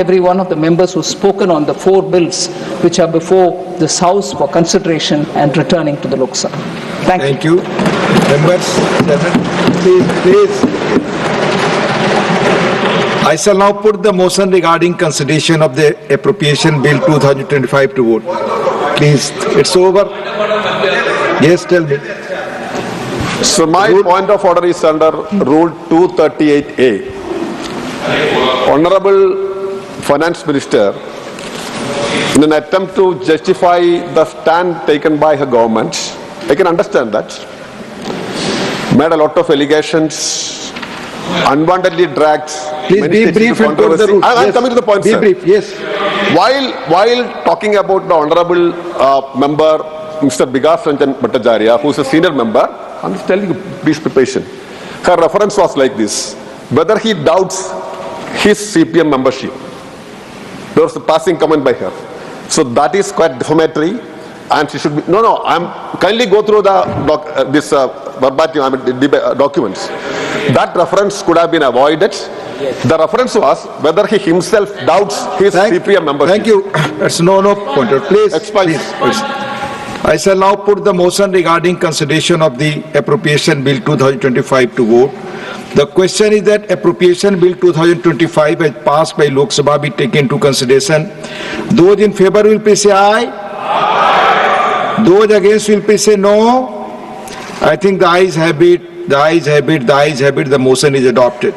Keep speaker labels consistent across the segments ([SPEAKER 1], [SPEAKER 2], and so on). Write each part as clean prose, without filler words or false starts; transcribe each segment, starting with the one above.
[SPEAKER 1] every one of the members who's spoken on the 4 bills which are before this House for consideration and returning to the Lok Sabha. Thank you.
[SPEAKER 2] Members, please. I shall now put the motion regarding consideration of the Appropriation Bill 2025 to vote. Please, it's over. Yes, tell me.
[SPEAKER 3] So my point of order is under Rule 238A. Honorable Finance Minister, in an attempt to justify the stand taken by her government, I can understand that, made a lot of allegations, unwantedly dragged.
[SPEAKER 2] Please be brief and quote the rules.
[SPEAKER 3] I'm coming to the point,
[SPEAKER 2] be
[SPEAKER 3] sir.
[SPEAKER 2] Brief, yes.
[SPEAKER 3] While talking about the honorable member, Mr. Bigas Ranjan Bhattacharya, who is a senior member, I'm just telling you, please be patient. Her reference was like this: whether he doubts his CPM membership. There was a passing comment by her. So that is quite defamatory, and she should be. No. I'm kindly go through the verbatim documents. That reference could have been avoided. Yes. The reference was whether he himself doubts his CPM membership.
[SPEAKER 2] Thank you. That's no pointer. Please. Please. I shall now put the motion regarding consideration of the Appropriation Bill 2025 to vote. The question is that Appropriation Bill 2025 as passed by Lok Sabha be taken into consideration. Those in favor will please say aye. Aye. Those against will please say no. I think the ayes have it. The motion is adopted.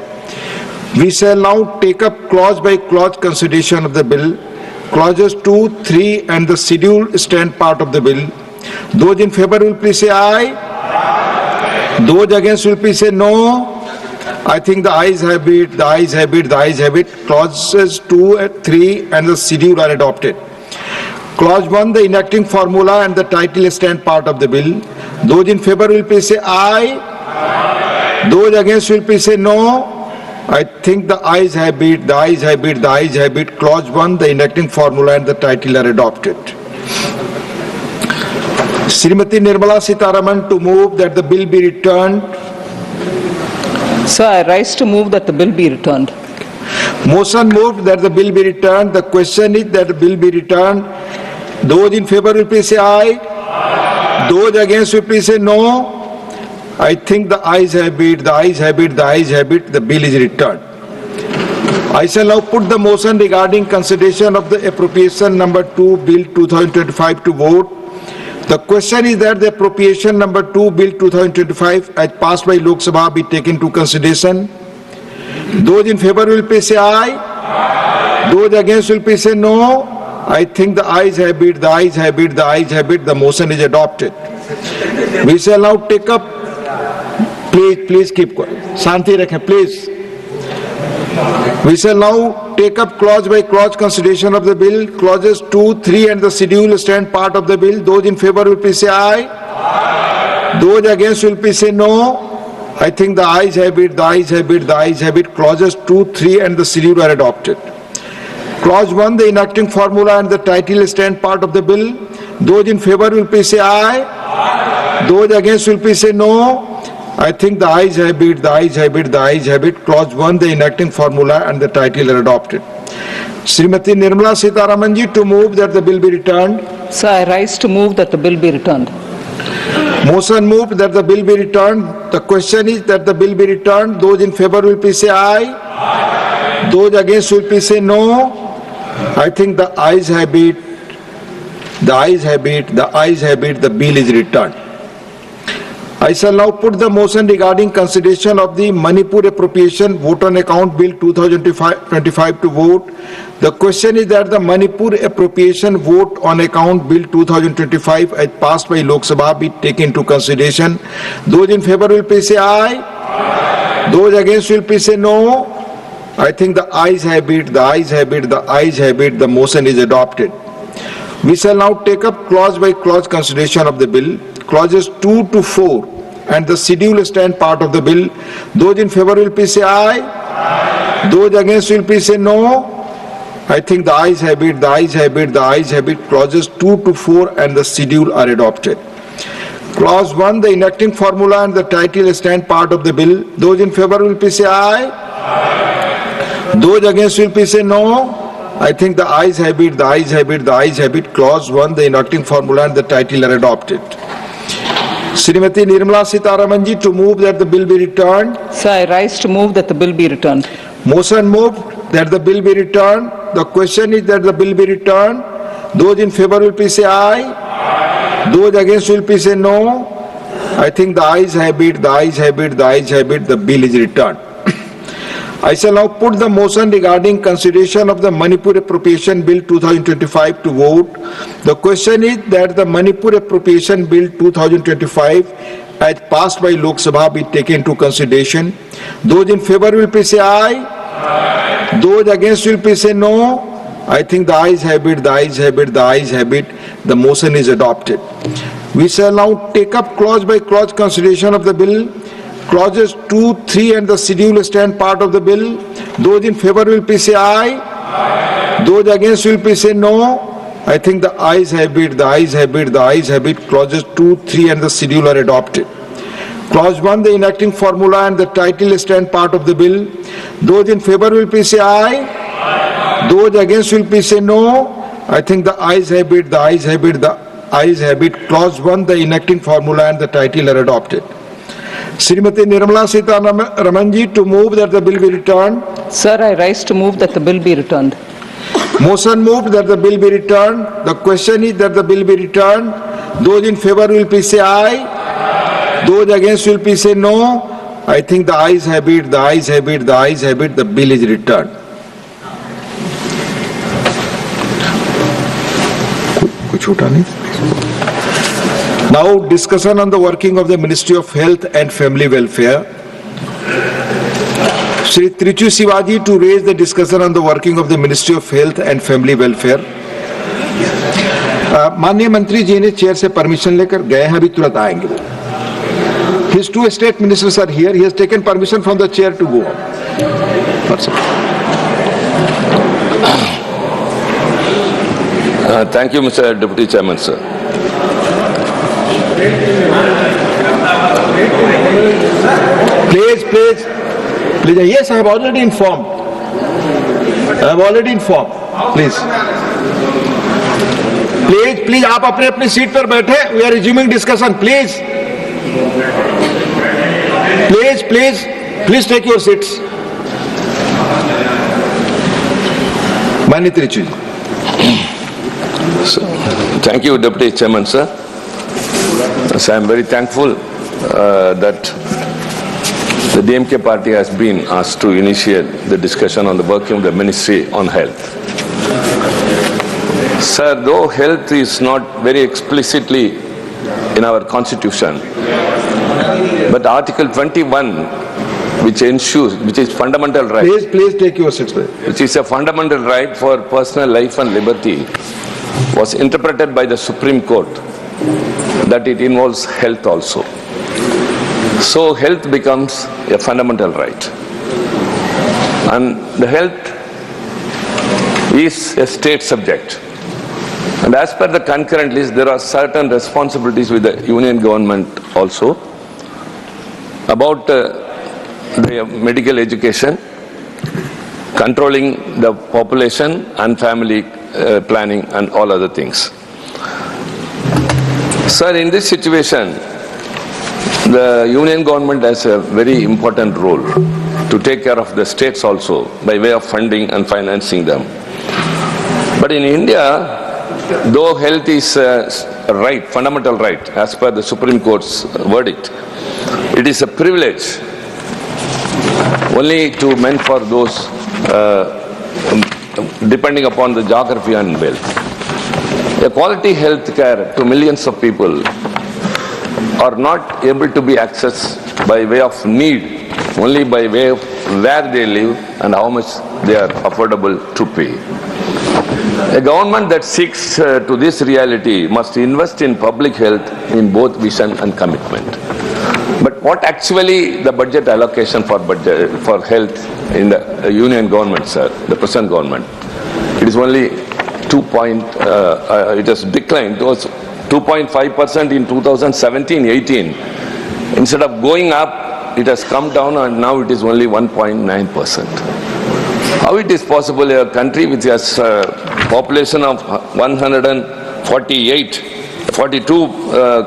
[SPEAKER 2] We shall now take up clause by clause consideration of the bill. Clauses 2, 3 and the scheduled stand part of the bill. Those in favor will please say aye. Aye. Those against will please say no. I think the ayes have it. Clauses 2, 3 and the schedule are adopted. Clause 1, the enacting formula and the title stand part of the bill. Those in favor will please say aye. Aye. Those against will please say no. I think the ayes have it. Clause 1, the enacting formula and the title are adopted. Srimati Nirmala Sitharaman to move that the bill be returned.
[SPEAKER 1] Sir, I rise to move that the bill be returned.
[SPEAKER 2] Motion moved that the bill be returned. The question is that the bill be returned. Those in favor will please say aye. Aye. Those against will please say no. I think the ayes have it. The bill is returned. I shall now put the motion regarding consideration of the Appropriation number 2 Bill 2025 to vote. The question is that the Appropriation number 2 Bill 2025 as passed by Lok Sabha be taken to consideration. Those in favor will please say aye. Aye. Those against will please say no. I think the ayes have it. The motion is adopted. We shall now take up. Please keep quiet. Shanti rakhe, please. We shall now take up clause by clause consideration of the bill. Clauses 2, 3 and the schedule stand part of the bill. Those in favor will please say aye. Aye. Those against will please say no. I think the ayes have it. Clauses 2, 3 and the schedule are adopted. Clause 1, the enacting formula and the title stand part of the bill. Those in favor will please say aye. Aye. Those against will please say no. I think the ayes have it. Clause 1, the enacting formula and the title are adopted. Srimati Nirmala Sitharaman ji to move that the bill be returned.
[SPEAKER 1] Sir, I rise to move that the bill be returned.
[SPEAKER 2] Motion moved that the bill be returned. The question is that the bill be returned. Those in favor will please say aye. Aye. Those against will please say no. I think the ayes have it. The bill is returned. I shall now put the motion regarding consideration of the Manipur Appropriation Vote on Account Bill 2025 to vote. The question is that the Manipur Appropriation Vote on Account Bill 2025 as passed by Lok Sabha be taken into consideration. Those in favor will please say aye. Aye. Those against will please say no. I think the ayes have it. The motion is adopted. We shall now take up clause by clause consideration of the bill. Clauses 2 to 4 and the schedule stand part of the bill. Those in favor will please say aye. Aye. Those against will please say no. I think the ayes have it. Clauses 2 to 4 and the schedule are adopted. Clause 1, the enacting formula and the title stand part of the bill. Those in favor will please say aye. Aye. Those against will please say no. I think the ayes have it, the ayes have it, the ayes have it. Clause 1, the enacting formula and the title are adopted. Srimati Nirmala Sitharaman ji to move that the bill be returned.
[SPEAKER 1] Sir, I rise to move that the bill be returned.
[SPEAKER 2] Motion moved that the bill be returned. The question is that the bill be returned. Those in favor will please say aye. Those against will please say no. I think the ayes have it, the ayes have it, the ayes have it. The bill is returned. I shall now put the motion regarding consideration of the Manipur Appropriation Bill 2025 to vote. The question is that the Manipur Appropriation Bill 2025 as passed by Lok Sabha be taken into consideration. Those in favor will please say aye. Those against will please say no. I think the ayes have it, the ayes have it, the ayes have it. The motion is adopted. We shall now take up clause by clause consideration of the bill. Clauses 2, 3 and the schedule stand part of the bill. Those in favor will please say aye. Those against will please say no. I think the ayes have it, the ayes have it, the ayes have it. Clauses 2, 3 and the schedule are adopted. Clause 1, the enacting formula and the title stand part of the bill. Those in favor will please say aye. Those against will please say no. I think the ayes have it, the ayes have it, the ayes have it. Clause 1, the enacting formula and the title are adopted. Srimati Nirmala Sitharaman ji to move that the bill be returned.
[SPEAKER 1] Sir, I rise to move that the bill be returned.
[SPEAKER 2] Motion moved that the bill be returned. The question is that the bill be returned. Those in favor will please say aye. Those against will please say no. I think the ayes have it, the ayes have it, the ayes have it. The bill is returned. कुछ छूटा नहीं? Now discussion on the working of the Ministry of Health and Family Welfare. Shri Trichu Shivaji to raise the discussion on the working of the Ministry of Health and Family Welfare. माननीय मंत्री जी ने chair से permission लेकर गए हैं, अभी तुरंत आएंगे. His two state ministers are here. He has taken permission from the chair to go.
[SPEAKER 4] Thank you, Mr. Deputy Chairman, sir.
[SPEAKER 2] Please. Yes, I have already informed. Please. Please, आप अपने अपनी सीट पर बैठे. We are resuming discussion. Please take your seats. माननीय त्रिचू जी.
[SPEAKER 4] Thank you, Deputy Chairman, sir. So I am very thankful that the DMK party has been asked to initiate the discussion on the working of the Ministry on Health. Sir, though health is not very explicitly in our constitution, but Article 21, which is fundamental right.
[SPEAKER 2] Please take your seats.
[SPEAKER 4] Which is a fundamental right for personal life and liberty, was interpreted by the Supreme Court that it involves health also. So health becomes a fundamental right. And the health is a state subject. And as per the concurrent list, there are certain responsibilities with the union government also about the medical education, controlling the population and family planning and all other things. Sir, in this situation, the union government has a very important role to take care of the states also by way of funding and financing them. But in India, though health is a right, fundamental right, as per the Supreme Court's verdict, it is a privilege only meant for those depending upon the geography and wealth. A quality health care to millions of people are not able to be accessed by way of need, only by way of where they live and how much they are affordable to pay. A government that seeks to this reality must invest in public health in both vision and commitment. But what actually the budget allocation for health in the union government, sir, the present government, it is only it has declined. It was 2.5% in 2017-18. Instead of going up, it has come down and now it is only 1.9%. How it is possible a country which has a population of 42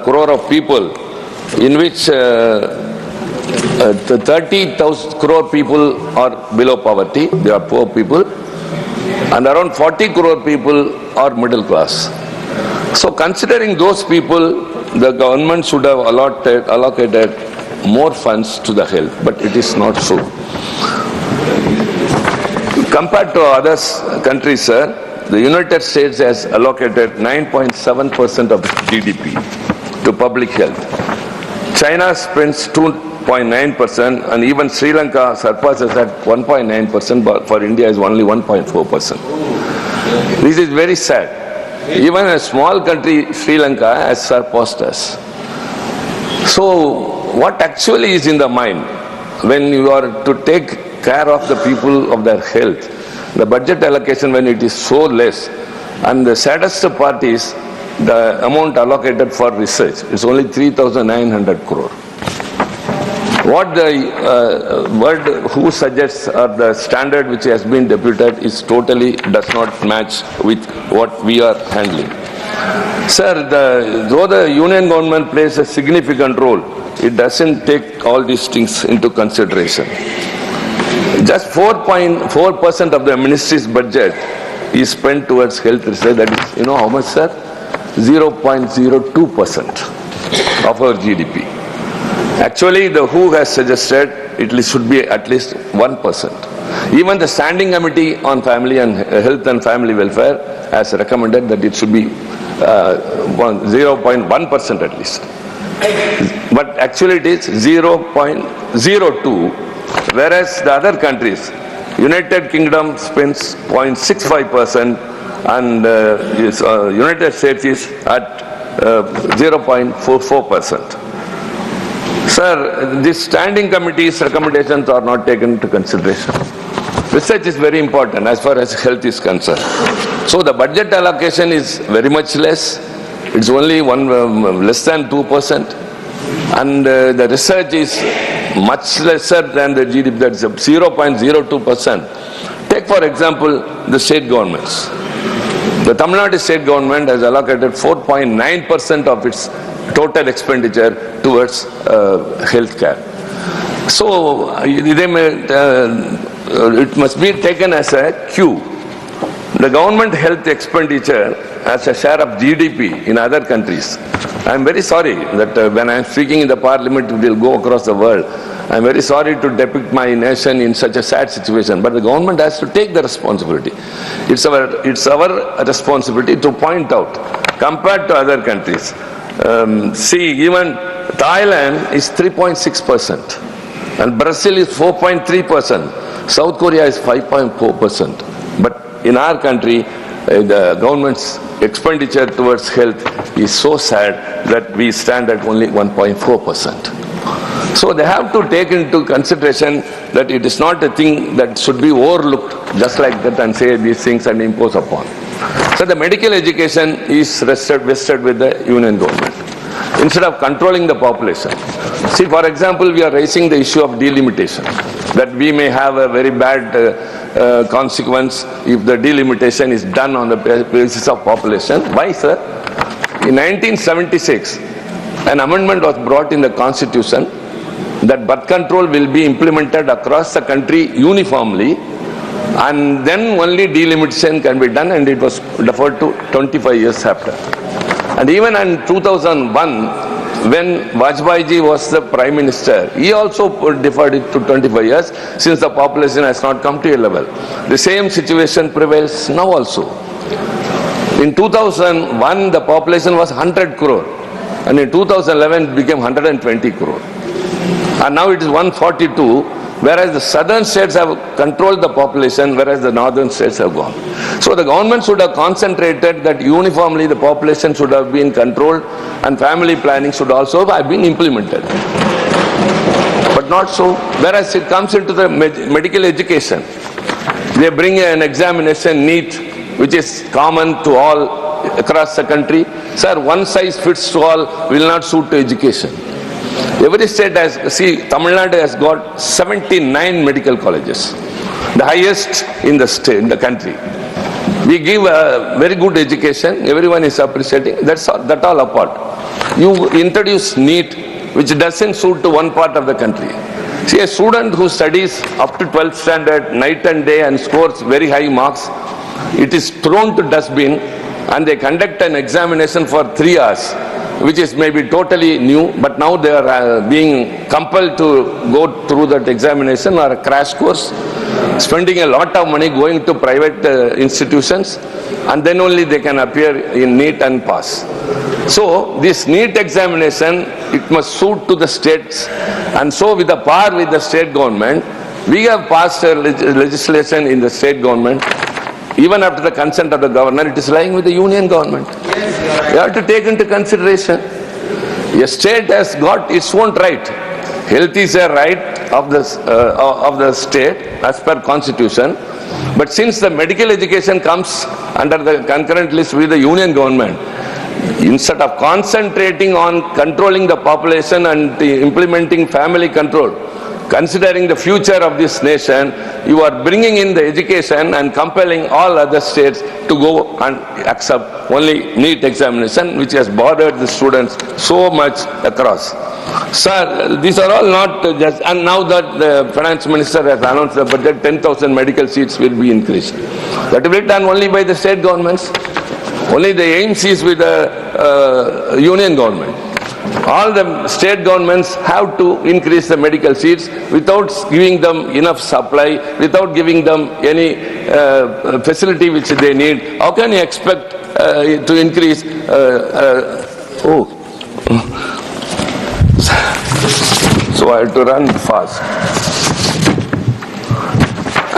[SPEAKER 4] crore of people, in which 30,000 crore people are below poverty, they are poor people, and around 40 crore people are middle class. So considering those people, the government should have allocated more funds to the health, but it is not so. Compared to other countries, sir, the United States has allocated 9.7% of GDP to public health. China spends 2.9%, and even Sri Lanka surpasses at 1.9%, but for India is only 1.4%. This is very sad. Even a small country, Sri Lanka, has surpassed us. So, what actually is in the mind when you are to take care of the people of their health? The budget allocation, when it is so less, and the saddest part is the amount allocated for research is only 3,900 crore. What the word who suggests or the standard which has been deputed is totally does not match with what we are handling. Sir, though the union government plays a significant role, it doesn't take all these things into consideration. Just 4.4% of the ministry's budget is spent towards health research. That is, you know how much, sir? 0.02% of our GDP. Actually, the WHO has suggested it should be at least 1%. Even the Standing Committee on Family and Health and Family Welfare has recommended that it should be 0.1% at least. But actually it is 0.02, whereas the other countries, United Kingdom spends 0.65% and United States is at 0.44%. Sir, this standing committee's recommendations are not taken into consideration. Research is very important as far as health is concerned. So the budget allocation is very much less. It's only less than 2%. And the research is much lesser than the GDP, that's 0.02%. Take for example the state governments. The Tamil Nadu state government has allocated 4.9% of its total expenditure towards health care. So it must be taken as a cue. The government health expenditure as a share of GDP in other countries. I am very sorry that when I am speaking in the parliament, it will go across the world. I am very sorry to depict my nation in such a sad situation, but the government has to take the responsibility. It's our responsibility to point out, compared to other countries. See, even Thailand is 3.6%, and Brazil is 4.3%, South Korea is 5.4%. But in our country, the government's expenditure towards health is so sad that we stand at only 1.4%. So they have to take into consideration that it is not a thing that should be overlooked just like that and say these things and impose upon. So the medical education is vested with the union government instead of controlling the population. See, for example, we are raising the issue of delimitation, that we may have a very bad consequence if the delimitation is done on the basis of population. Why, sir? In 1976, an amendment was brought in the constitution that birth control will be implemented across the country uniformly, and then only delimitation can be done, and it was deferred to 25 years after. And even in 2001, when Vajpayee ji was the Prime Minister, he also deferred it to 25 years since the population has not come to a level. The same situation prevails now also. In 2001, the population was 100 crore, and in 2011 it became 120 crore. And now it is 142, whereas the southern states have controlled the population, whereas the northern states have gone. So the government should have concentrated that uniformly the population should have been controlled and family planning should also have been implemented. But not so. Whereas it comes into the medical education, they bring an examination NEET, which is common to all across the country. Sir, one size fits to all will not suit to education. Every state has, see, Tamil Nadu has got 79 medical colleges. the highest in the state, in the country. We give a very good education, everyone is appreciating, that all apart. You introduce NEET, which doesn't suit to one part of the country. See, a student who studies up to 12th standard, night and day, and scores very high marks, it is thrown to dustbin, and they conduct an examination for 3 hours, which is maybe totally new, but now they are being compelled to go through that examination or a crash course, spending a lot of money going to private institutions, and then only they can appear in NEET and pass. So this NEET examination, it must suit to the states, and so with the par with the state government, we have passed a legislation in the state government. Even after the consent of the governor, it is lying with the union government. You have to take into consideration. A state has got its own right. Health is a right of the state as per constitution. But since the medical education comes under the concurrent list with the union government, instead of concentrating on controlling the population and implementing family control, considering the future of this nation, you are bringing in the education and compelling all other states to go and accept only NEET examination, which has bothered the students so much across. Sir, these are all not just, and now that the finance minister has announced the budget, 10,000 medical seats will be increased. That will be done only by the state governments. Only the aims is with the union government. All the state governments have to increase the medical seats without giving them enough supply, without giving them any facility which they need. How can you expect to increase? So I have to run fast.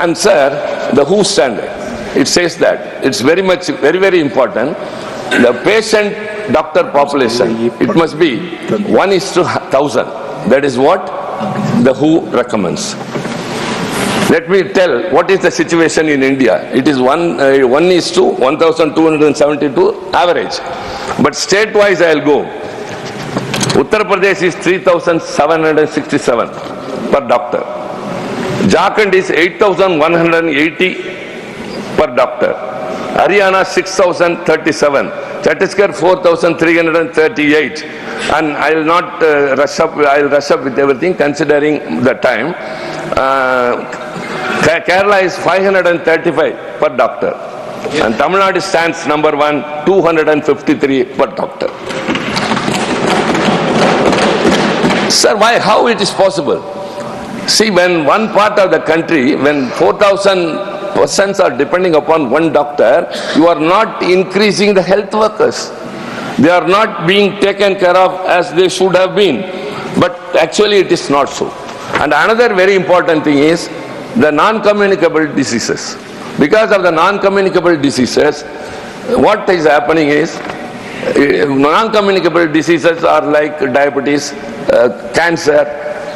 [SPEAKER 4] And sir, the WHO standard, it says that it's very important. The patient-doctor population, it must be 1:1,000. That is what the WHO recommends. Let me tell what is the situation in India. It is 1:1,272 average. But state-wise I will go. Uttar Pradesh is 3,767 per doctor. Jharkhand is 8,180 per doctor. Haryana 6,037, Chhattisgarh 4,338, and I will not rush up. I will rush up with everything considering the time. Kerala is 535 per doctor, and Tamil Nadu stands number 1, 253 per doctor. Sir, why? How it is possible? See, when one part of the country, when 4,000 persons are depending upon one doctor, you are not increasing the health workers. They are not being taken care of as they should have been. But actually it is not so. And another very important thing is the non-communicable diseases. Because of the non-communicable diseases, what is happening is, non-communicable diseases are like diabetes, cancer,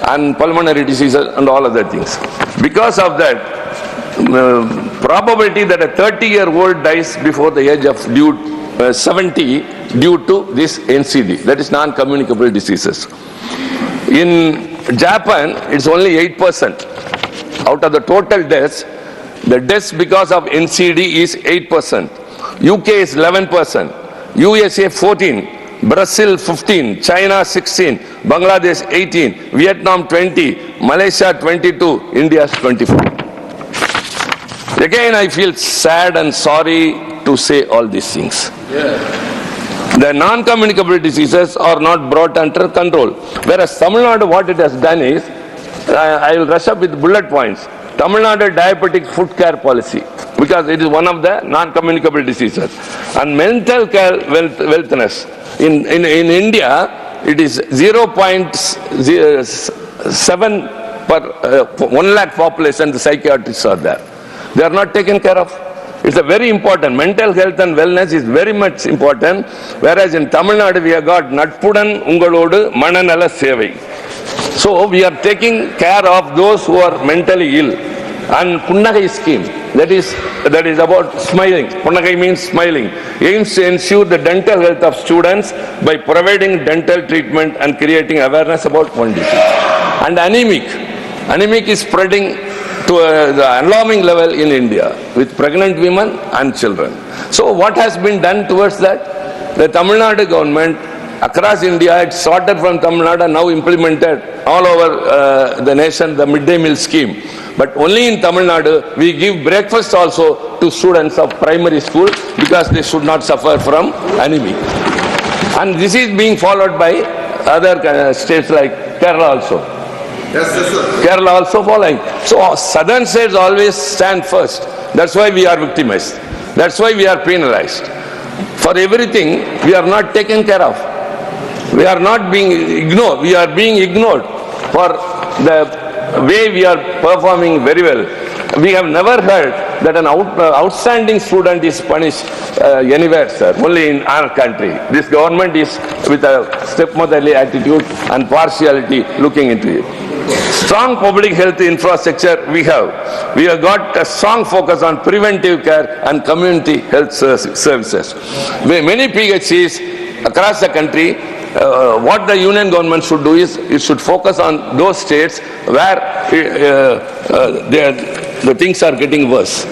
[SPEAKER 4] and pulmonary diseases and all other things. Because of that, probability that a 30-year-old dies before the age of 70 due to this NCD, that is non-communicable diseases. In Japan, it's only 8%. Out of the total deaths, the deaths because of NCD is 8%. UK is 11%, USA 14%, Brazil 15%, China 16%, Bangladesh 18%, Vietnam 20%, Malaysia 22%, India 24%. Again, I feel sad and sorry to say all these things. The non-communicable diseases are not brought under control. Whereas Tamil Nadu, what it has done is, I will rush up with bullet points. Tamil Nadu diabetic foot care policy, because it is one of the non-communicable diseases. And mental care wellness. In India, it is 0.07 per 1 lakh population, the psychiatrists are there. They are not taken care of. It's a very important. Mental health and wellness is very much important. Whereas in Tamil Nadu, we have got Natpudan Ungalodu Mananala Sevai. So we are taking care of those who are mentally ill. And Punnagai scheme, that is about smiling. Punnagai means smiling. Aims to ensure the dental health of students by providing dental treatment and creating awareness about one disease. And anemic is spreading to the alarming level in India with pregnant women and children. So what has been done towards that? The Tamil Nadu government across India, it started from Tamil Nadu and now implemented all over the nation the midday meal scheme. But only in Tamil Nadu we give breakfast also to students of primary school because they should not suffer from anemia. And this is being followed by other states like Kerala also.
[SPEAKER 3] Yes, sir.
[SPEAKER 4] Kerala also following. So southern states always stand first. That's why we are victimized. That's why we are penalized. For everything we are not taken care of. We are not being ignored. We are being ignored for the way we are performing very well. We have never heard that an outstanding student is punished anywhere, sir, only in our country. This government is with a stepmotherly attitude and partiality looking into it. Strong public health infrastructure we have. We have got a strong focus on preventive care and community health services. Many PHCs across the country, what the union government should do is, it should focus on those states where the things are getting worse.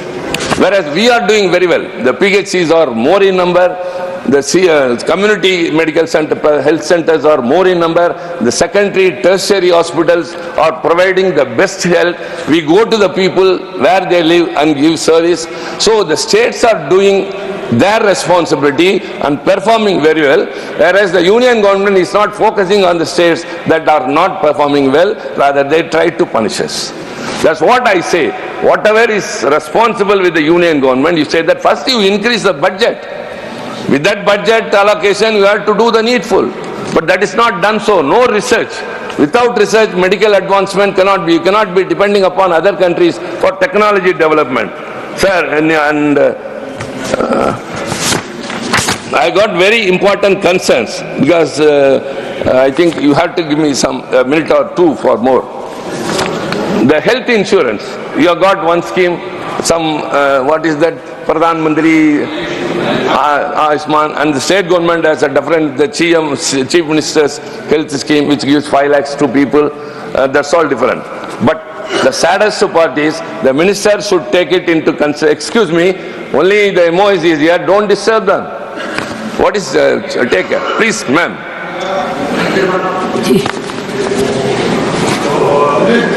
[SPEAKER 4] Whereas we are doing very well. The PHCs are more in number, the community medical center, health centers are more in number, the secondary, tertiary hospitals are providing the best health. We go to the people where they live and give service. So the states are doing their responsibility and performing very well, whereas the union government is not focusing on the states that are not performing well, rather they try to punish us. That's what I say. Whatever is responsible with the union government, you say that first you increase the budget. With that budget allocation, you have to do the needful. But that is not done so. No research. Without research, medical advancement cannot be. You cannot be depending upon other countries for technology development. Sir, I got very important concerns because I think you have to give me some minute or two for more. The health insurance, you have got one scheme, some, what is that, Pradhan Mantri Ayushman, and the state government has a different, the Chief Minister's health scheme which gives 5 lakhs to people, that's all different. But the saddest part is, the minister should take it into consideration. Excuse me, only the MOs is here, don't disturb them. What is, take care, please ma'am.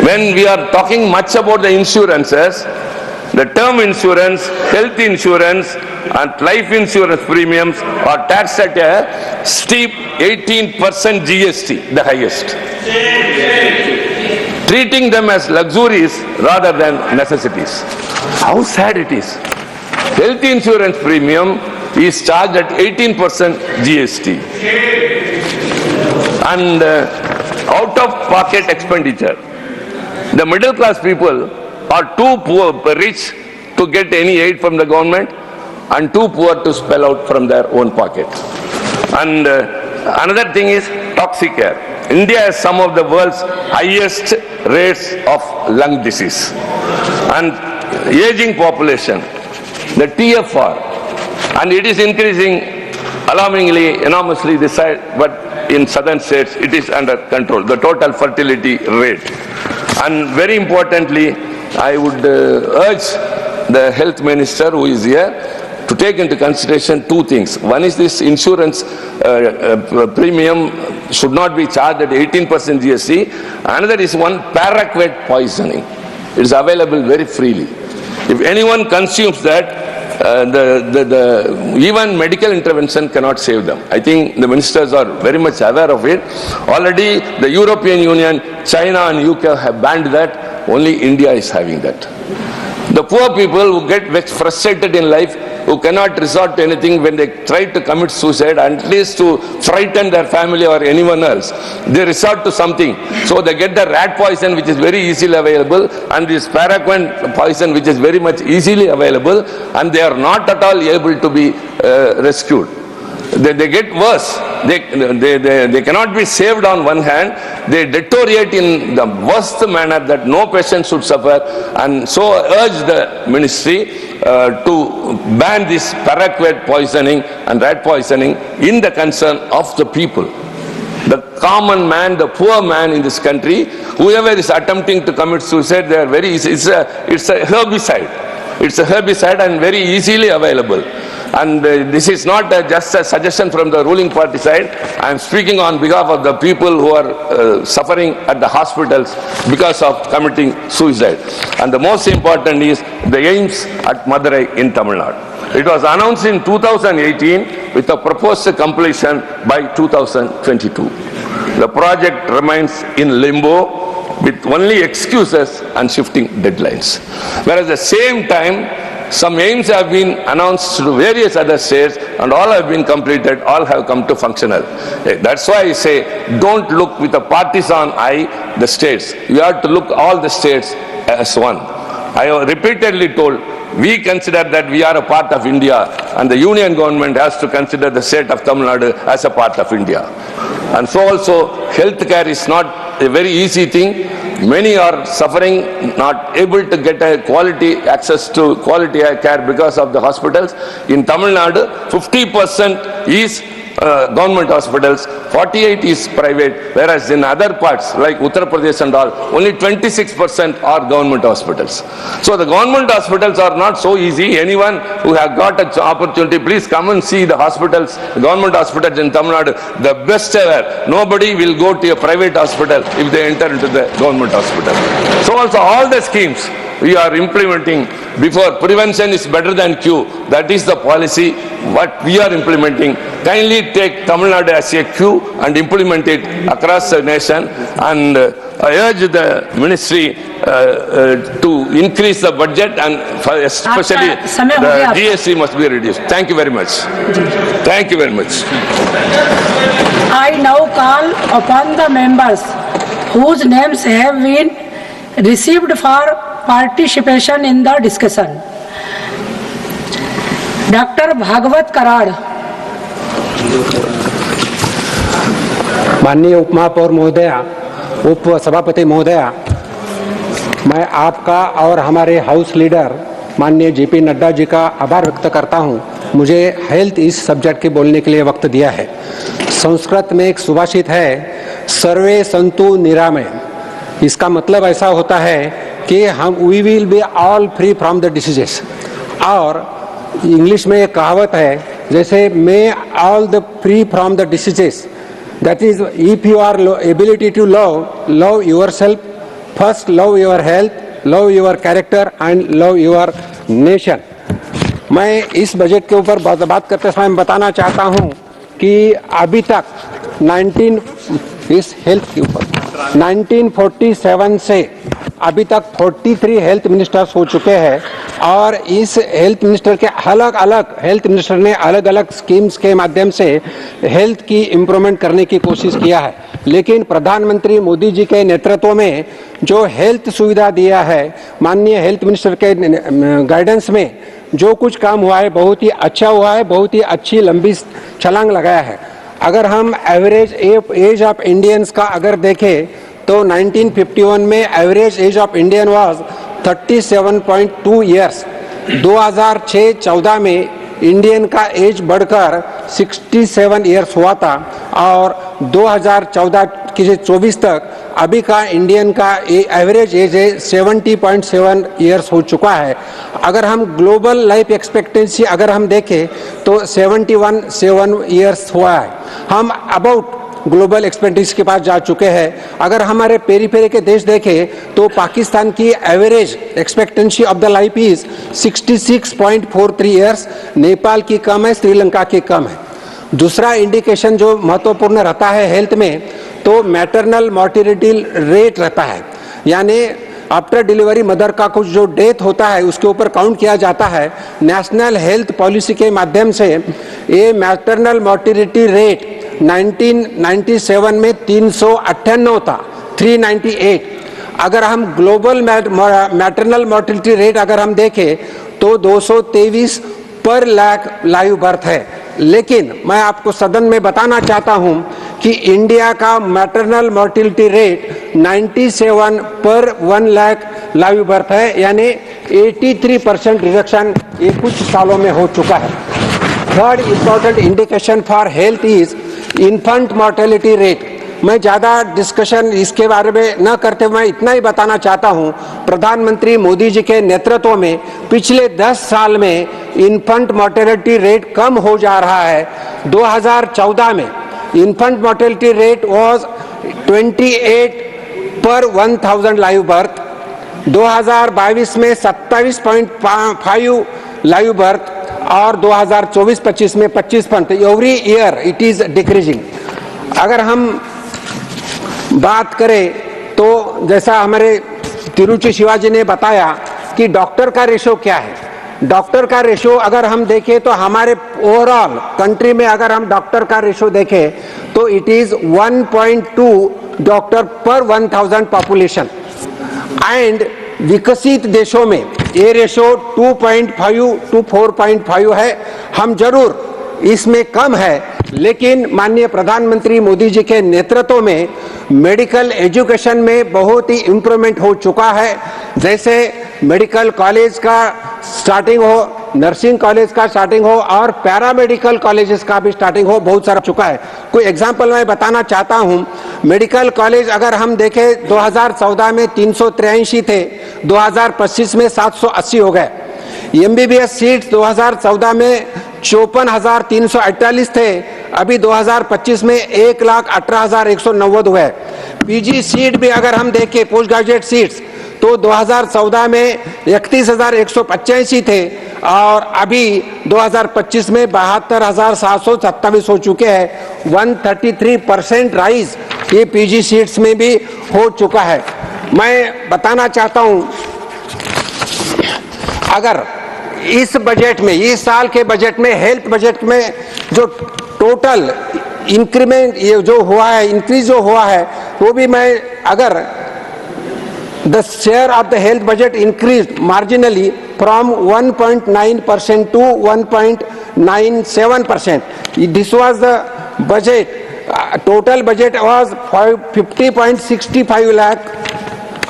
[SPEAKER 4] When we are talking much about the insurances, the term insurance, health insurance and life insurance premiums are taxed at a steep 18% GST, the highest. Treating them as luxuries rather than necessities. How sad it is. Health insurance premium is charged at 18% GST. And out-of-pocket expenditure. The middle class people are too poor, rich to get any aid from the government and too poor to spell out from their own pocket. And another thing is toxic air. India has some of the world's highest rates of lung disease. And aging population, the TFR, and it is increasing alarmingly, enormously this side, but in southern states it is under control, the total fertility rate. And very importantly, I would urge the health minister who is here to take into consideration 2 things. One is this insurance premium should not be charged at 18% GST. Another is one paraquat poisoning. It is available very freely. If anyone consumes that, even medical intervention cannot save them. I think the ministers are very much aware of it. Already the European Union, China and UK have banned that. Only India is having that. The poor people who get very frustrated in life, who cannot resort to anything when they try to commit suicide, at least to frighten their family or anyone else, they resort to something. So they get the rat poison which is very easily available and this paraquat poison which is very much easily available, and they are not at all able to be rescued. They get worse. They cannot be saved on one hand. They deteriorate in the worst manner that no patient should suffer. And so I urge the ministry to ban this paraquat poisoning and rat poisoning in the concern of the people. The common man, the poor man in this country, whoever is attempting to commit suicide, they are very easy. It's a herbicide. It's a herbicide and very easily available. And this is not just a suggestion from the ruling party side. I am speaking on behalf of the people who are suffering at the hospitals because of committing suicide. And the most important is the AIIMS at Madurai in Tamil Nadu. It was announced in 2018 with a proposed completion by 2022. The project remains in limbo with only excuses and shifting deadlines. Whereas at the same time, some aims have been announced to various other states and all have been completed, all have come to functional. That's why I say, don't look with a partisan eye the states. You have to look all the states as one. I have repeatedly told, we consider that we are a part of India and the union government has to consider the state of Tamil Nadu as a part of India. And so also, healthcare is not a very easy thing. Many are suffering, not able to get a quality access to quality care because of the hospitals. In Tamil Nadu, 50% is government hospitals, 48 is private, whereas in other parts like Uttar Pradesh and all, only 26% are government hospitals. So the government hospitals are not so easy. Anyone who has got an opportunity, please come and see the hospitals, government hospitals in Tamil Nadu, the best ever. Nobody will go to a private hospital if they enter into the government hospital. So also all the schemes we are implementing before, prevention is better than cure. That is the policy what we are implementing. Kindly take Tamil Nadu as a cue and implement it across the nation. And I urge the ministry to increase the budget and especially the GST must be reduced. Thank you very much. Thank you very much.
[SPEAKER 5] I now call upon the members whose names have been received for participation in the discussion. Dr. Bhagwat Karad.
[SPEAKER 6] माननीय उपमहापौर महोदया, उप सभापति महोदया, मैं आपका और हमारे हाउस लीडर माननीय जेपी नड्डा जी का आभार व्यक्त करता हूं। मुझे हेल्थ इस सब्जेक्ट के बोलने के लिए वक्त दिया है। संस्कृत में एक सुभाषित है, सर्वे सन्तु निरामय। इसका मतलब ऐसा होता है कि हम we will be all free from the diseases. और इंग्लिश में एक कहावत है, जैसे may all the free from the diseases, that is if you are ability to love yourself first, love your health, love your character and love your nation. मैं इस budget के ऊपर बात करते समय बताना चाहता हूं कि अभी तक 1947 से अभी तक 43 हेल्थ मिनिस्टर्स हो चुके हैं और इस हेल्थ मिनिस्टर के हेल्थ मिनिस्टर ने अलग अलग स्कीम्स के माध्यम से हेल्थ की इम्प्रूवमेंट करने की कोशिश किया है। लेकिन प्रधानमंत्री मोदी जी के नेतृत्व में जो हेल्थ सुविधा दिया है, माननीय हेल्थ मिनिस्टर के गाइडेंस में जो कुछ काम हुआ है बहुत ही अच्छा हुआ है, बहुत ही अच्छी लंबी छलांग लगाया है। अगर हम एवरेज एज ऑफ इंडियंस का अगर देखें तो 1951 में average age of Indian was 37.2 years. 2006-14 में इंडियन का एज बढ़कर 67 ईयर्स हुआ था और 2014 तक अभी का इंडियन का एवरेज एज 70.7 ईयर्स हो चुका है। अगर हम ग्लोबल लाइफ एक्सपेक्टेंसी अगर हम देखें तो 71 ईयर्स हुआ है। हम अबाउट ग्लोबल एक्सपेक्टेंसी के पास जा चुके हैं। अगर हमारे पेरीफेरी के देश देखें तो पाकिस्तान की average expectancy of the life is 66.43 years, Nepal की कम है, श्रीलंका की कम है। दूसरा इंडिकेशन जो महत्वपूर्ण रहता है हेल्थ में तो मैटरनल मॉर्टिलिटी रेट रहता है, यानी आफ्टर डिलीवरी मदर का कुछ जो डेथ होता है उसके ऊपर काउंट किया जाता है। नेशनल हेल्थ पॉलिसी के माध्यम से ये मैटरनल मॉर्टिलिटी रेट 1997 में 398 था, 398। अगर हम ग्लोबल मैटरनल मॉर्टिलिटी रेट अगर हम देखें तो 223 पर लाख लाइव बर्थ है। लेकिन मैं आपको सदन में बताना चाहता हूं कि इंडिया का मैटरनल मॉर्टिलिटी रेट 97 पर 1 लाख लाइव बर्थ है, यानी 83% रिडक्शन ये कुछ सालों में हो चुका है। Third important indication for health is infant mortality rate. मैं ज़्यादा डिस्कशन इसके बारे में न करते हुए मैं इतना ही बताना चाहता हूँ, प्रधानमंत्री मोदी जी के नेतृत्व में पिछले 10 साल में इन्फेंट मोर्टेलिटी रेट कम हो जा रहा है। 2014 में इन्फेंट मोर्टेलिटी रेट वाज 28 पर 1000 लाइव बर्थ, 2022 में 27.5 लाइव बर्थ और 2024-25 में 25 every year it is decreasing. अगर हम बात करें तो जैसा हमारे तिरुचि शिवाजी ने बताया कि डॉक्टर का रेशो क्या है, डॉक्टर का रेशो अगर हम देखें तो हमारे ओवरऑल कंट्री में अगर हम डॉक्टर का रेशो देखें तो इट इज 1.2 डॉक्टर पर 1000 पॉपुलेशन एंड विकसित देशों में ये रेशो 2.5 टू 4.5 है। हम जरूर इसमें कम है, लेकिन माननीय प्रधानमंत्री मोदी जी के नेतृत्व में मेडिकल एजुकेशन में बहुत ही इम्प्रूवमेंट हो चुका है। जैसे मेडिकल कॉलेज का स्टार्टिंग हो, नर्सिंग कॉलेज का स्टार्टिंग हो और पैरामेडिकल कॉलेजेस का भी स्टार्टिंग हो, बहुत सारा चुका है। कोई एग्जांपल मैं बताना चाहता हूं, मेडिकल कॉलेज अगर हम देखें 2014 में 383 थे, 2025 में 780 हो गए। एमबीबीएस सीट्स 2014 में 54,348 थे, अभी 2025 में 1,18,190 हुए। पीजी सीट भी अगर हम देखें पोस्ट ग्रेजुएट सीट्स तो 2014 में 31,185 थे और अभी 2025 में 72,727 हो चुके हैं। 133% राइज ये पीजी सीट्स में भी हो चुका है। मैं बताना चाहता हूं, अगर इस बजट में, इस साल के बजट में, हेल्थ बजट में जो टोटल इंक्रीमेंट ये जो हुआ है, इंक्रीज जो हुआ है, वो भी मैं अगर the share of the health budget increased marginally from 1.9% to 1.97%. This was the budget. Total budget was 50.65 lakh,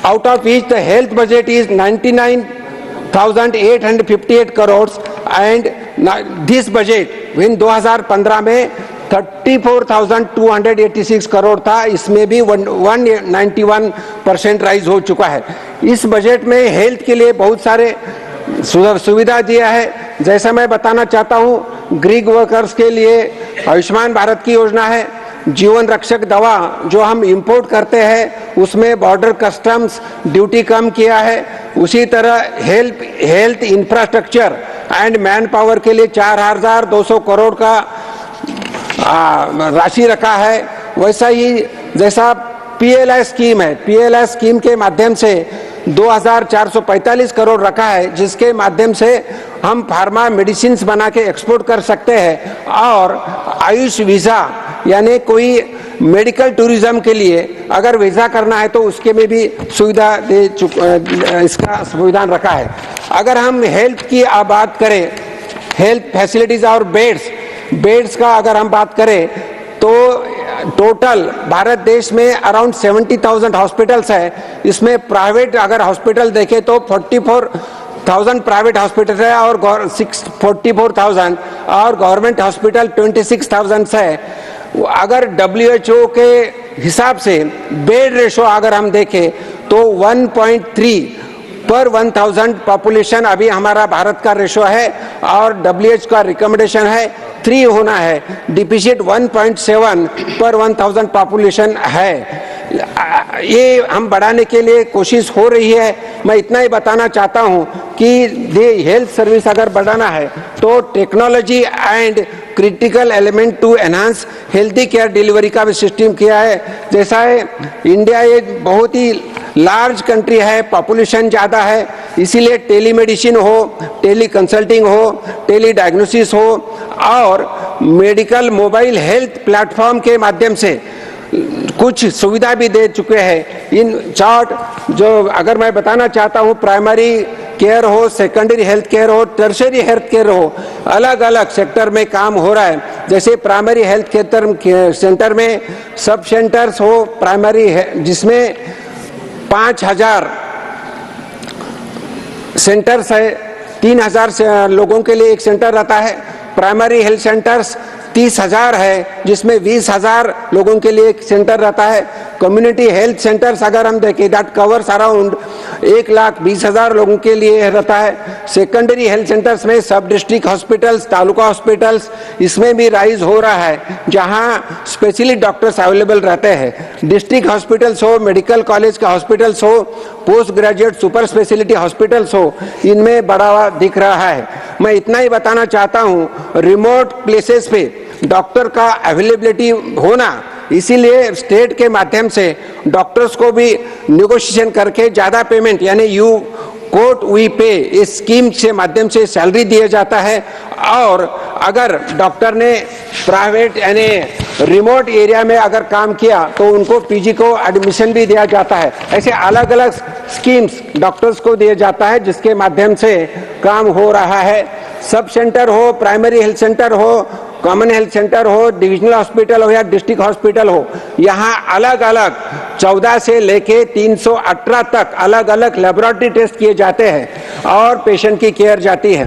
[SPEAKER 6] out of which the health budget is 99,858 crores, and this budget in 2015 में 34,286 करोड़ था, इसमें भी 191% राइज हो चुका है। इस budget में health के लिए बहुत सारे सुविधा दिया है। जैसा मैं बताना चाहता हूँ, गिग वर्कर्स के लिए आयुष्मान भारत की योजना है, जीवन रक्षक दवा जो हम इंपोर्ट करते हैं उसमें बॉर्डर कस्टम्स ड्यूटी कम किया है। उसी तरह health infrastructure and man power के लिए 4,200 करोड़ का राशि रखा है। वैसा ही जैसा पीएलआई स्कीम है, पीएलआई स्कीम के माध्यम से 2,445 करोड़ रखा है, जिसके माध्यम से हम फार्मा मेडिसिन बना के एक्सपोर्ट कर सकते हैं। और आयुष वीजा यानी कोई मेडिकल टूरिज्म के लिए अगर वीजा करना है तो उसके में भी सुविधा इसका संविधान रखा है। अगर हम हेल्थ की बात करें, हेल्थ फैसिलिटीज और बेड्स का अगर हम बात करें तो टोटल भारत देश में अराउंड 70,000 हॉस्पिटल्स है। इसमें प्राइवेट अगर हॉस्पिटल देखें तो 44,000 प्राइवेट हॉस्पिटल है और 44,000 और गवर्नमेंट हॉस्पिटल 26,000 है। अगर WHO के हिसाब से बेड रेशो अगर हम देखें तो 1.3 पर 1000 पॉपुलेशन अभी हमारा भारत का रेशो है और WHO का रिकमेंडेशन है 3 होना है। डिफिसिट 1.7 पर 1000 पॉपुलेशन है। ये हम बढ़ाने के लिए कोशिश हो रही है। मैं इतना ही बताना चाहता हूं कि ये हेल्थ सर्विस अगर बढ़ाना है तो technology and critical element to enhance healthy care delivery का भी सिस्टम किया है। जैसा है इंडिया एक बहुत ही लार्ज कंट्री है, पॉपुलेशन ज़्यादा है, इसीलिए टेलीमेडिसिन हो, टेली कंसल्टिंग हो, टेली डायग्नोसिस हो और मेडिकल मोबाइल हेल्थ प्लेटफॉर्म के माध्यम से कुछ सुविधा भी दे चुके हैं। इन चार्ट जो अगर मैं बताना चाहता हूँ, प्राइमरी केयर हो, सेकेंडरी हेल्थ केयर हो, टर्शरी हेल्थ केयर हो, अलग अलग सेक्टर में काम हो रहा है। जैसे प्राइमरी हेल्थ केयर सेंटर में सब सेंटर्स हो प्राइमरी जिसमें 5,000 सेंटर्स है, 3,000 लोगों के लिए एक सेंटर रहता है। प्राइमरी हेल्थ सेंटर्स 30,000 है, जिसमें 20,000 लोगों के लिए एक सेंटर रहता है। कम्युनिटी हेल्थ सेंटर्स अगर हम देखें, दैट कवर्स अराउंड 1,20,000 लोगों के लिए रहता है। सेकेंडरी हेल्थ सेंटर्स में सब डिस्ट्रिक्ट हॉस्पिटल्स, तालुका हॉस्पिटल्स, इसमें भी राइज हो रहा है, जहां स्पेशलिस्ट डॉक्टर्स अवेलेबल रहते हैं। डिस्ट्रिक्ट हॉस्पिटल्स हो, मेडिकल कॉलेज का हॉस्पिटल्स हो, post graduate super speciality hospitals हो, इनमें बढ़ावा दिख रहा है। मैं इतना ही बताना चाहता हूं, रिमोट प्लेसेस पे डॉक्टर का अवेलेबिलिटी होना, इसीलिए स्टेट के माध्यम से डॉक्टर्स को भी नेगोशिएशन करके ज्यादा पेमेंट, यानी यू कोट वी पे, इस स्कीम के माध्यम से सैलरी दिया जाता है। और अगर डॉक्टर ने प्राइवेट यानी रिमोट एरिया में अगर काम किया तो उनको पीजी को एडमिशन भी दिया जाता है। ऐसे अलग अलग स्कीम्स डॉक्टर्स को दिया जाता है, जिसके माध्यम से काम हो रहा है। सब सेंटर हो, प्राइमरी हेल्थ सेंटर हो, कॉमन हेल्थ सेंटर हो, डिविजनल हॉस्पिटल हो या डिस्ट्रिक्ट हॉस्पिटल हो, यहाँ अलग अलग 14 से लेके 318 तक अलग अलग लेबोरेटरी टेस्ट किए जाते हैं और पेशेंट की केयर जाती है।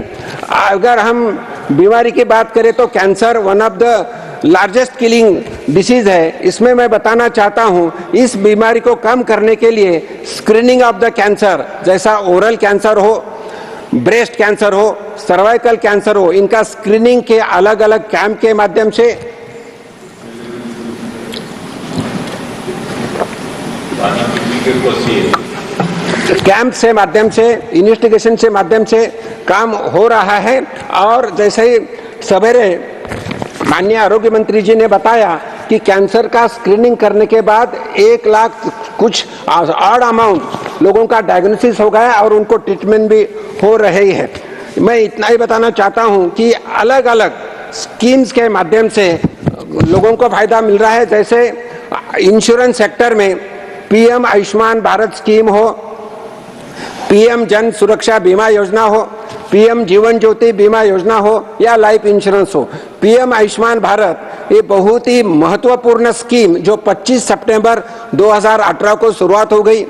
[SPEAKER 6] अगर हम बीमारी की बात करें तो cancer one of the largest killing disease है। इसमें मैं बताना चाहता हूं, इस बीमारी को कम करने के लिए स्क्रीनिंग ऑफ द कैंसर, जैसा ओरल कैंसर हो, ब्रेस्ट कैंसर हो, सर्वाइकल कैंसर हो, इनका स्क्रीनिंग के अलग अलग कैंप के माध्यम से माध्यम से इन्वेस्टिगेशन से माध्यम से काम हो रहा है। और जैसे ही सवेरे माननीय आरोग्य मंत्री जी ने बताया कि कैंसर का स्क्रीनिंग करने के बाद 1 लाख कुछ ऑड अमाउंट लोगों का डायग्नोसिस हो गया और उनको ट्रीटमेंट भी हो रही है। मैं इतना ही बताना चाहता हूं कि अलग अलग स्कीम्स के माध्यम से लोगों को फायदा मिल रहा है। जैसे इंश्योरेंस सेक्टर में पीएम आयुष्मान भारत स्कीम हो, पीएम जन सुरक्षा बीमा योजना हो, पीएम जीवन ज्योति बीमा योजना हो या लाइफ इंश्योरेंस हो। पीएम आयुष्मान भारत ये बहुत ही महत्वपूर्ण स्कीम जो 25 सितंबर 2018 को शुरुआत हो गई।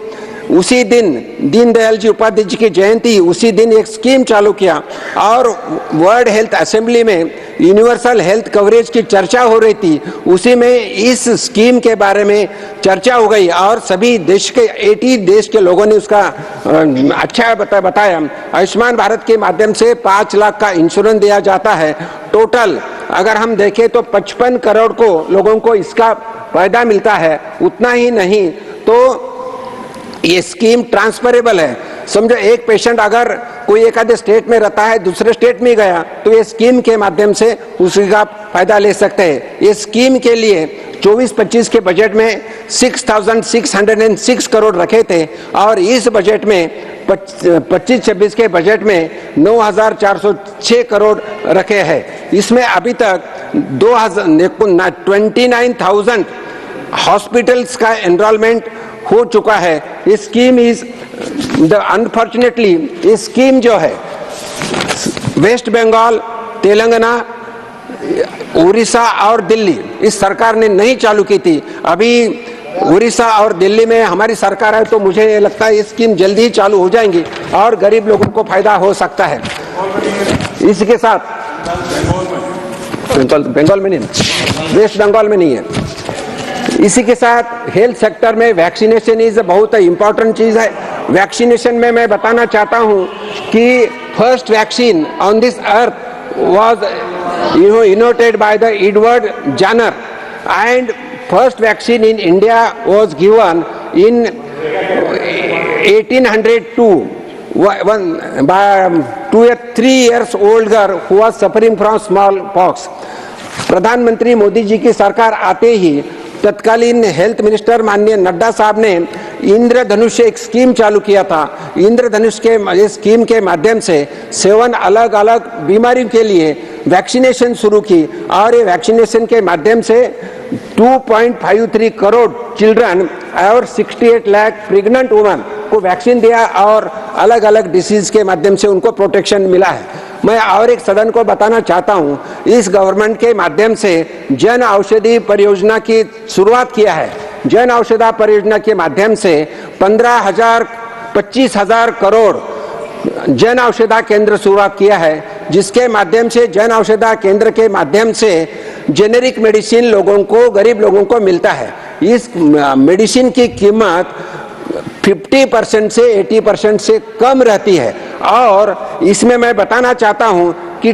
[SPEAKER 6] उसी दिन दीनदयाल जी उपाध्याय जी की जयंती, उसी दिन एक स्कीम चालू किया और वर्ल्ड हेल्थ असेंबली में यूनिवर्सल हेल्थ कवरेज की चर्चा हो रही थी। उसी में इस स्कीम के बारे में चर्चा हो गई और सभी देश के 80 देश के लोगों ने उसका अच्छा बताया। आयुष्मान भारत के माध्यम से 5 लाख का इंश्योरेंस दिया जाता है। टोटल अगर हम देखें तो 55 करोड़ को लोगों को इसका फायदा मिलता है। उतना ही नहीं तो ये स्कीम ट्रांसफरेबल है। समझो एक पेशेंट अगर कोई एक आधे स्टेट में रहता है, दूसरे स्टेट में गया तो ये स्कीम के माध्यम से उसका फायदा ले सकते हैं। ये स्कीम के लिए 24-25 के बजट में 6,606 करोड़ रखे थे और इस बजट में 25-26 के बजट में 9,406 करोड़ रखे हैं। इसमें अभी तक 29,000 हॉस्पिटल्स का एनरोलमेंट हो चुका है। इस स्कीम इज अनफॉर्चुनेटली इस स्कीम जो है वेस्ट बंगाल, तेलंगाना, उड़ीसा और दिल्ली इस सरकार ने नहीं चालू की थी। अभी उड़ीसा और दिल्ली में हमारी सरकार है तो मुझे लगता है ये स्कीम जल्दी ही चालू हो जाएंगी और गरीब लोगों को फायदा हो सकता है। इसके साथ बंगाल में नहीं, वेस्ट बंगाल में नहीं है। इसी के साथ हेल्थ सेक्टर में वैक्सीनेशन इज बहुत इंपॉर्टेंट चीज है। वैक्सीनेशन में मैं बताना चाहता हूं कि first vaccine on this earth was innovated by the Edward Jenner and first vaccine in India was given in 1802 by 3 years old girl who was suffering from smallpox। प्रधानमंत्री मोदी जी की सरकार आते ही तत्कालीन हेल्थ मिनिस्टर माननीय नड्डा साहब ने इंद्रधनुष एक स्कीम चालू किया था। इंद्रधनुष के स्कीम के माध्यम से 7 अलग अलग बीमारियों के लिए वैक्सीनेशन शुरू की और ये वैक्सीनेशन के माध्यम से 2.53 करोड़ चिल्ड्रन और 68 लाख प्रेग्नेंट वुमेन को वैक्सीन दिया और अलग अलग डिसीज के माध्यम से उनको प्रोटेक्शन मिला है। मैं और एक सदन को बताना चाहता हूं, इस गवर्नमेंट के माध्यम से जन औषधि परियोजना की शुरुआत किया है। जन औषधि परियोजना के माध्यम से 25,000 करोड़ जन औषधि केंद्र शुरुआत किया है, जिसके माध्यम से जन औषधि केंद्र के माध्यम से जेनेरिक मेडिसिन लोगों को, गरीब लोगों को मिलता है। इस मेडिसिन की कीमत 50% से 80% से कम रहती है। और इसमें मैं बताना चाहता हूं कि